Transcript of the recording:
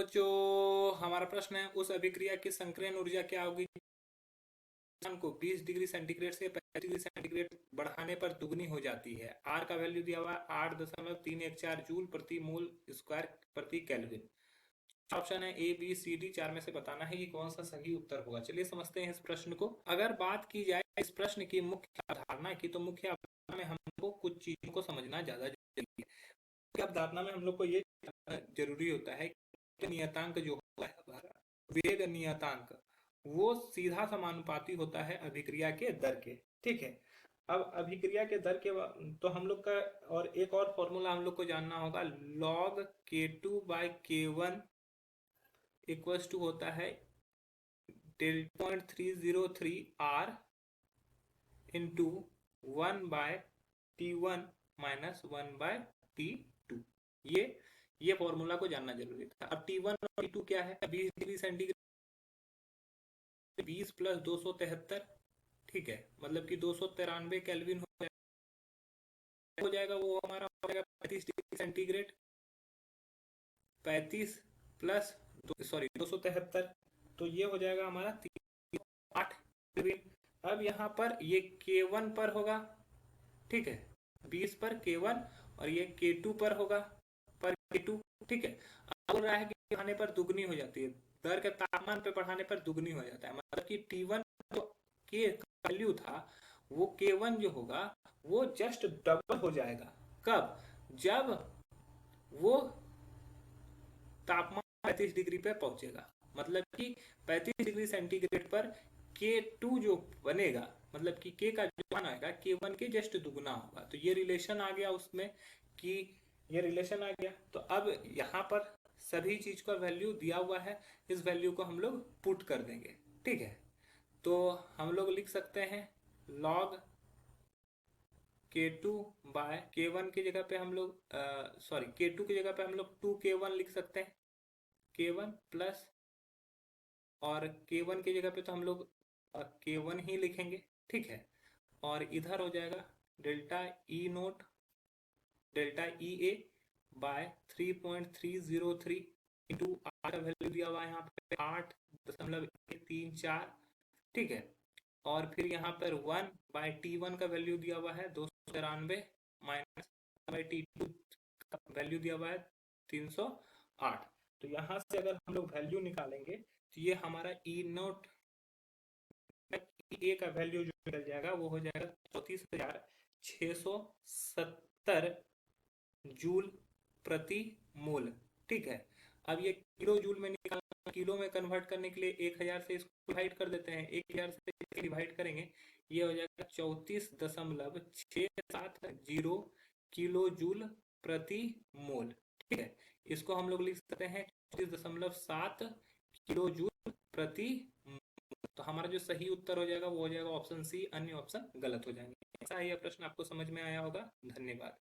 बच्चों, हमारा प्रश्न है उस अभिक्रिया की संकीर्ण ऊर्जा क्या होगी को 20 डिग्री सेंटीग्रेड से 35 डिग्री सेंटीग्रेड बढ़ाने पर दुगनी हो जाती है। आर का वैल्यू दिया हुआ है 8.314 जूल प्रति मोल स्क्वायर प्रति केल्विन। ऑप्शन है ए बी सी डी, चार में से बताना है कि कौन सा सही उत्तर होगा। चलिए समझते हैं इस प्रश्न को। अगर बात की जाए इस प्रश्न की मुख्य अवधारणा की, तो मुख्य अवधारणा में हमको कुछ चीजों को समझना ज्यादा जरूरी है। मुख्य अवधारणा में हम लोग को ये जरूरी होता है कि नियतांक जो होता है, वेग नियतांक, वो सीधा समानुपाती होता है अभिक्रिया के दर के। ठीक है, अब अभिक्रिया के दर के तो हम लोग का और एक और फॉर्मूला हम लोग को जानना होगा, log K2 by K1 equals to होता है 0.303 R into 1 by T1 minus 1 by T2। ये फॉर्मूला को जानना जरूरी था। अब T1 और T2 क्या है? 20 डिग्री सेंटीग्रेड 20 प्लस 273, ठीक है, मतलब कि 293 केल्विन हो जाएगा। वो हमारा हो जाएगा 35 डिग्री सेंटीग्रेड, 35 प्लस 273, तो ये हो जाएगा हमारा 8 केल्विन। अब यहाँ पर ये K1 पर होगा, ठीक है, 20 पर K1, और ये K2 पर होगा, पर K2, ठीक है। अब बोल रहा है कि बढ़ाने पर दुगनी हो जाती है, दर के तापमान पे बढ़ाने पर दुगनी हो जाता है, मतलब कि T1 जो K का वैल्यू था वो K1 जो होगा वो जस्ट डबल हो जाएगा। कब? जब वो तापमान 35 डिग्री पे पहुंचेगा, मतलब कि 35 डिग्री सेंटीग्रेड पर K2 जो बनेगा, मतलब कि K का जो मान आएगा K1 के जस्ट दुगना होगा। तो ये रिलेशन आ गया उसमें, कि ये रिलेशन आ गया। तो अब यहाँ पर सभी चीज का वैल्यू दिया हुआ है, इस वैल्यू को हम लोग पुट कर देंगे, ठीक है। तो हम लोग लिख सकते हैं log K2 बाय K1 की जगह पे हम लोग K2 की जगह पे हम लोग 2K1 लिख सकते हैं, K1 प्लस, और K1 की जगह पे तो हम लोग K1 ही लिखेंगे, ठीक है। और इधर हो जाएगा delta E naught, delta E A by 3.303 into R का वैल्यू दिया हुआ है यहाँ पे 8.134, ठीक है। और फिर यहाँ पर 1 बाय T1 का वैल्यू दिया हुआ है 293, माइनस बाय T2 का वैल्यू दिया हुआ है 308। तो यहाँ से अगर हम लोग वैल्यू निकालेंगे तो ये हमारा ई नोट ए का वैल्यू जो निकल जाएगा वो हो जाएगा 34,670 जूल प्रति मोल, ठीक है। अब ये किलो जूल में निकालना, किलो में कन्वर्ट करने के लिए 1000 से इसको डिवाइड कर देते हैं, 1000 से डिवाइड करेंगे, ये हो जाएगा 34.670 किलो जूल प्रति मोल, ठीक है। इसको हम लोग लिख सकते हैं 34.7 किलो जूल प्रति मोल। तो हमारा जो सही उत्तर हो जाएगा वो हो जाएगा ऑप्शन सी, अन्य ऑप्शन गलत हो जाएंगे। ऐसा ही यह प्रश्न आपको समझ में आया होगा। धन्यवाद।